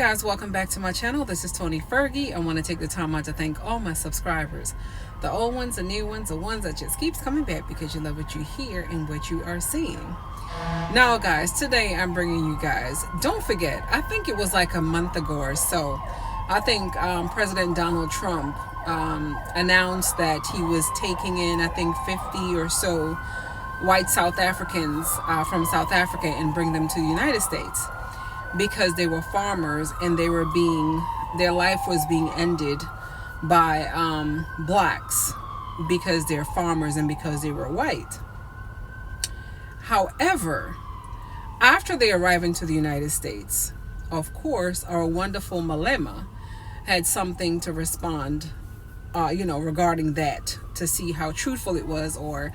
guys, welcome back to my channel. This is Tony Fergie. I want to take the time out to thank all my subscribers, the old ones, the new ones, the ones that just keeps coming back because you love what you hear and what you are seeing. Now guys, today I'm bringing you guys, don't forget, I think it was like a month ago or so, I think President Donald Trump announced that he was taking in, I think 50 or so white South Africans from South Africa and bring them to the United States, because they were farmers and they were their life was being ended by blacks because they're farmers and because they were white. However, after they arrived into the United States, of course, our wonderful Malema had something to respond, regarding that, to see how truthful it was or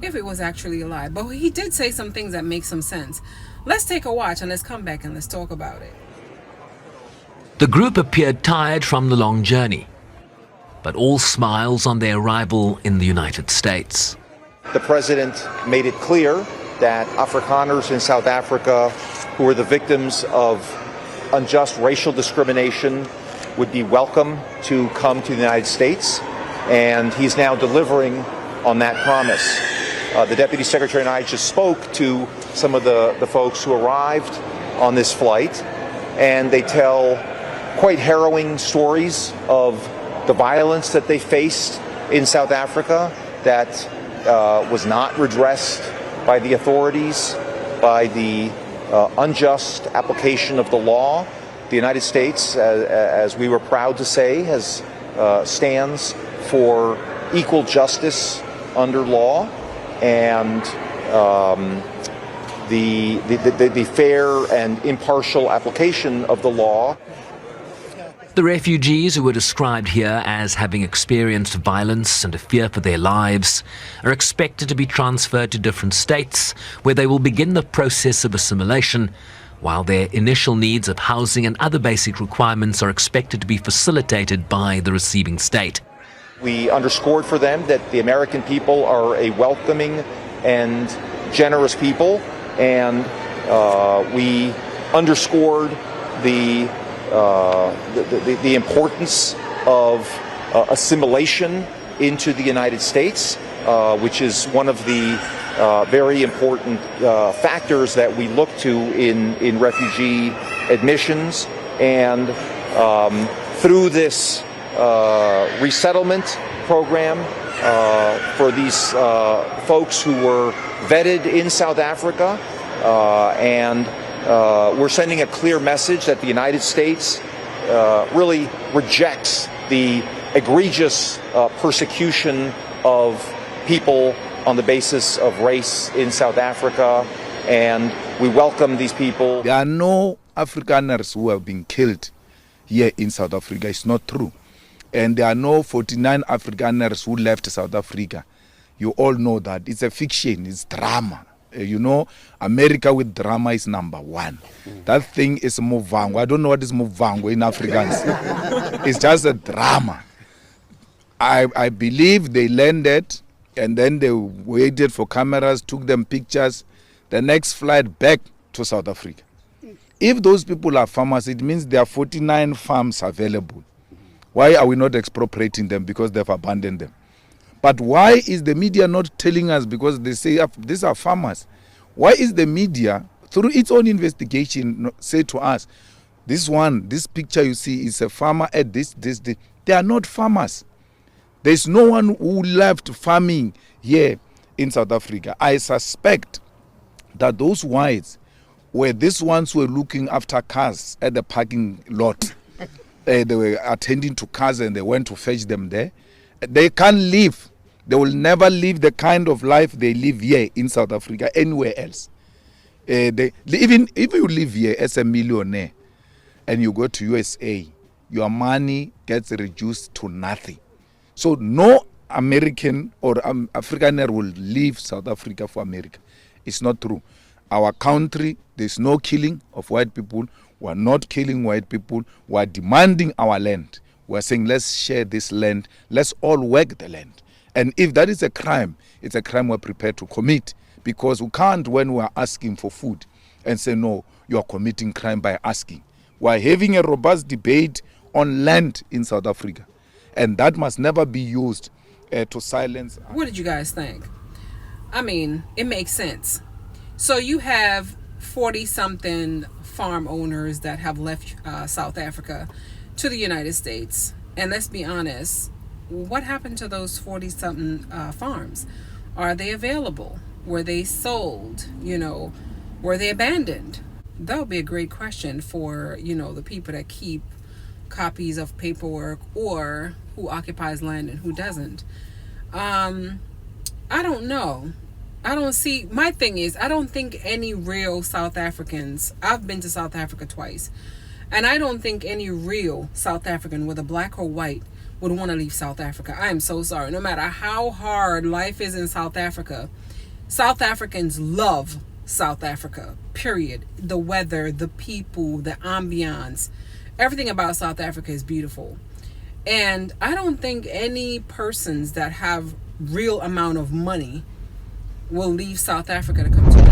if it was actually a lie. But he did say some things that make some sense. Let's take a watch and let's come back and let's talk about it. The group appeared tired from the long journey, but all smiles on their arrival in the United States. The president made it clear that Afrikaners in South Africa who were the victims of unjust racial discrimination would be welcome to come to the United States, and he's now delivering on that promise. The Deputy Secretary and I just spoke to some of the folks who arrived on this flight, and they tell quite harrowing stories of the violence that they faced in South Africa that was not redressed by the authorities, by the unjust application of the law. The United States, as we were proud to say, stands for equal justice under law and the fair and impartial application of the law. The refugees, who were described here as having experienced violence and a fear for their lives, are expected to be transferred to different states where they will begin the process of assimilation, while their initial needs of housing and other basic requirements are expected to be facilitated by the receiving state. We underscored for them that the American people are a welcoming and generous people, and we underscored the importance of assimilation into the United States, which is one of the very important factors that we look to in refugee admissions. And through this resettlement program for these folks who were vetted in South Africa, and we're sending a clear message that the United States really rejects the egregious persecution of people on the basis of race in South Africa, and we welcome these people. There are no Afrikaners who have been killed here in South Africa. It's not true. And there are no 49 Afrikaners who left South Africa. You all know that. It's a fiction. It's drama. America with drama is number one. That thing is Muvhango. I don't know what is Muvhango in Afrikaans. It's just a drama. I believe they landed and then they waited for cameras, took them pictures. The next flight back to South Africa. If those people are farmers, it means there are 49 farms available. Why are we not expropriating them? Because they've abandoned them. But why is the media not telling us? Because they say these are farmers. Why is the media, through its own investigation, say to us, this picture you see is a farmer at this. They are not farmers. There's no one who left farming here in South Africa. I suspect that those whites were these ones who were looking after cars at the parking lot. They were attending to cars and they went to fetch them there. They can't live. They will never live the kind of life they live here in South Africa anywhere else. Even if you live here as a millionaire and you go to USA, your money gets reduced to nothing. So no American or Afrikaner will leave South Africa for America. It's not true. Our country, there's no killing of white people. We're not killing white people. We're demanding our land. We're saying, let's share this land. Let's all work the land. And if that is a crime, it's a crime we're prepared to commit. Because we can't, when we're asking for food, and say, no, you're committing crime by asking. We're having a robust debate on land in South Africa, and that must never be used to silence. What did you guys think? I mean, it makes sense. So you have 40-something farm owners that have left South Africa to the United States. And let's be honest, what happened to those 40-something farms? Are they available? Were they sold? Were they abandoned? That would be a great question for, the people that keep copies of paperwork, or who occupies land and who doesn't. I don't know. My thing is, I don't think any real South Africans, I've been to South Africa twice, and I don't think any real South African, whether black or white, would want to leave South Africa. I am so sorry. No matter how hard life is in South Africa, South Africans love South Africa, period. The weather, the people, the ambiance, everything about South Africa is beautiful. And I don't think any persons that have real amount of money will leave South Africa to come to